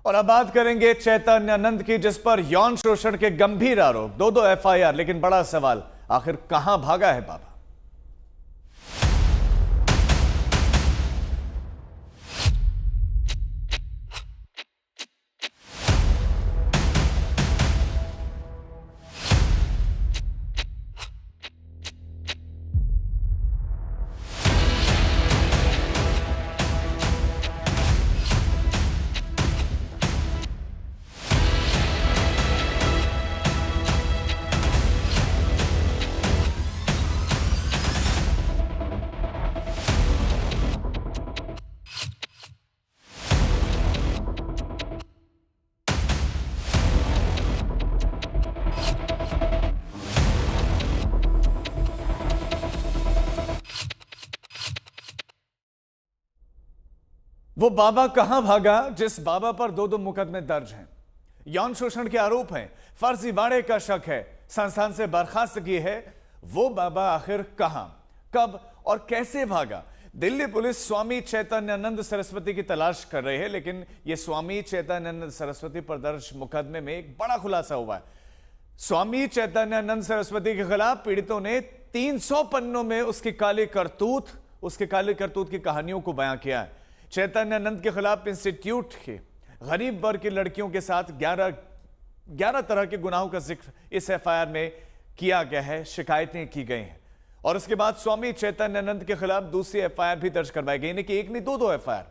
और अब बात करेंगे चैतन्यानंद की, जिस पर यौन शोषण के गंभीर आरोप, दो एफआईआर, लेकिन बड़ा सवाल, आखिर कहां भागा है बाबा? वो बाबा कहां भागा जिस बाबा पर दो मुकदमे दर्ज हैं, यौन शोषण के आरोप हैं, फर्जीवाड़े का शक है, संस्थान से बर्खास्तगी है। वो बाबा आखिर कहां, कब और कैसे भागा? दिल्ली पुलिस स्वामी चैतन्यानंद सरस्वती की तलाश कर रही है, लेकिन यह स्वामी चैतन्यानंद सरस्वती पर दर्ज मुकदमे में एक बड़ा खुलासा हुआ है। स्वामी चैतन्यानंद सरस्वती के खिलाफ पीड़ितों ने 300 पन्नों में उसके काली करतूत की कहानियों को बयां किया है। चैतन्यानंद के खिलाफ इंस्टीट्यूट के गरीब वर्ग की लड़कियों के साथ 11 तरह के गुनाहों का जिक्र इस एफआईआर में किया गया है, शिकायतें की गई हैं। और उसके बाद स्वामी चैतन्यानंद के खिलाफ दूसरी एफआईआर भी दर्ज करवाई गई, कि एक नहीं दो एफआईआर।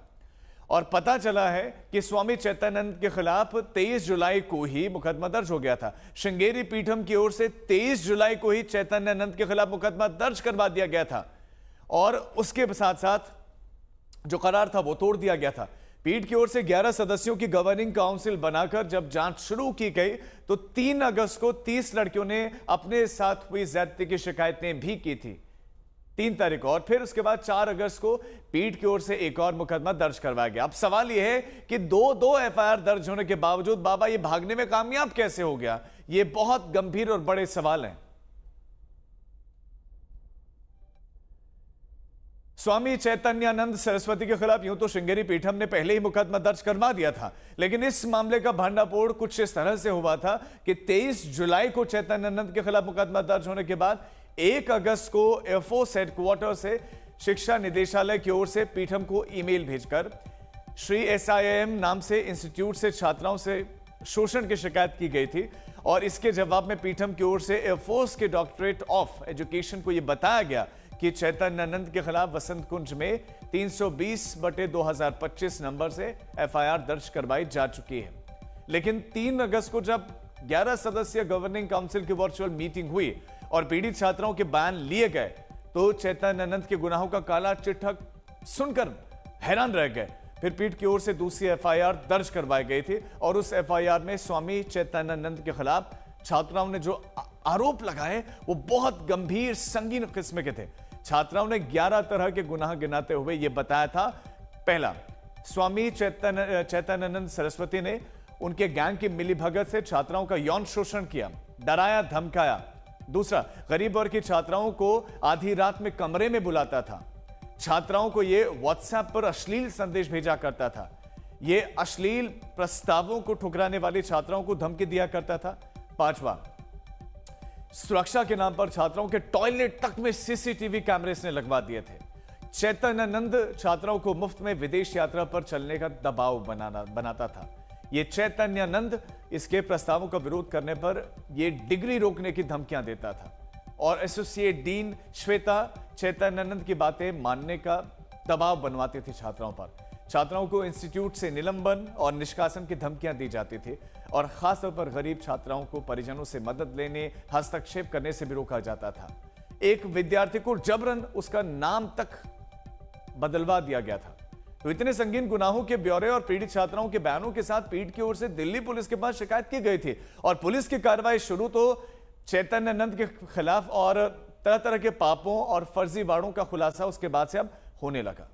और पता चला है कि स्वामी चैतन्यानंद के खिलाफ 23 जुलाई को ही मुकदमा दर्ज हो गया था। श्रृंगेरी पीठम की ओर से 23 जुलाई को ही चैतन्यानंद के खिलाफ मुकदमा दर्ज करवा दिया गया था, और उसके साथ साथ जो करार था वो तोड़ दिया गया था। पीठ की ओर से 11 सदस्यों की गवर्निंग काउंसिल बनाकर जब जांच शुरू की गई तो 3 अगस्त को 30 लड़कियों ने अपने साथ हुई ज्यादती की शिकायतें भी की थी, 3 तारीख, और फिर उसके बाद 4 अगस्त को पीठ की ओर से एक और मुकदमा दर्ज करवाया गया। अब सवाल यह है कि दो एफआईआर दर्ज होने के बावजूद बाबा ये भागने में कामयाब कैसे हो गया? ये बहुत गंभीर और बड़े सवाल हैं। स्वामी चैतन्यानंद सरस्वती के खिलाफ यूं तो श्रृंगेरी पीठम ने पहले ही मुकदमा दर्ज करवा दिया था, लेकिन इस मामले का भंडाफोड़ कुछ इस तरह से हुआ था कि 23 जुलाई को चैतन्यानंद के खिलाफ मुकदमा दर्ज होने के बाद 1 अगस्त को एयरफोर्स हेडक्वार्टर से शिक्षा निदेशालय की ओर से पीठम को ईमेल भेजकर श्री SIIM नाम से इंस्टीट्यूट से छात्राओं से शोषण की शिकायत की गई थी, और इसके जवाब में पीठम की ओर से एयरफोर्स के डायरेक्टरेट ऑफ एजुकेशन को यह बताया गया कि चैतन्यानंद के खिलाफ वसंत कुंज में 320/2025 नंबर से एफआईआर दर्ज करवाई जा चुकी है। लेकिन 3 अगस्त को जब 11 सदस्यीय गवर्निंग काउंसिल की वर्चुअल मीटिंग हुई और पीड़ित छात्राओं के बयान लिए गए तो चैतन्यानंद के गुनाहों का काला चिट्ठा सुनकर हैरान रह गए। फिर पीठ की ओर से दूसरी एफआईआर दर्ज करवाई गई थी, और उस एफआईआर में स्वामी चैतन्यानंद के खिलाफ छात्राओं ने जो आरोप लगाए वो बहुत गंभीर, संगीन किस्म के थे। छात्राओं ने 11 तरह के गुनाह गिनाते हुए यह बताया था। पहला, स्वामी चैतन्यानंद सरस्वती ने उनके गैंग की मिलीभगत से छात्राओं का यौन शोषण किया, डराया, धमकाया। दूसरा, गरीब वर्ग की छात्राओं को आधी रात में कमरे में बुलाता था, छात्राओं को यह व्हाट्सएप पर अश्लील संदेश भेजा करता था, यह अश्लील प्रस्तावों को ठुकराने वाली छात्राओं को धमकी दिया करता था। पांचवा, सुरक्षा के नाम पर छात्राओं के टॉयलेट तक में सीसीटीवी कैमरे इसने लगवा दिए थे। चैतन्यानंद छात्राओं को मुफ्त में विदेश यात्रा पर चलने का दबाव बनाता था। यह चैतन्यानंद इसके प्रस्तावों का विरोध करने पर यह डिग्री रोकने की धमकियां देता था, और एसोसिएट डीन श्वेता चैतन्यानंद की बातें मानने का दबाव बनवाती थी छात्राओं पर। छात्राओं को इंस्टीट्यूट से निलंबन और निष्कासन की धमकियां दी जाती थी, और खासतौर पर गरीब छात्राओं को परिजनों से मदद लेने, हस्तक्षेप करने से भी रोका जाता था। एक विद्यार्थी को जबरन उसका नाम तक बदलवा दिया गया था। तो इतने संगीन गुनाहों के ब्यौरे और पीड़ित छात्राओं के बयानों के साथ पीठ की ओर से दिल्ली पुलिस के पास शिकायत की गई थी, और पुलिस की कार्रवाई शुरू तो चैतन्यानंद के खिलाफ और तरह तरह के पापों और फर्जीवाड़ों का खुलासा उसके बाद से अब होने लगा।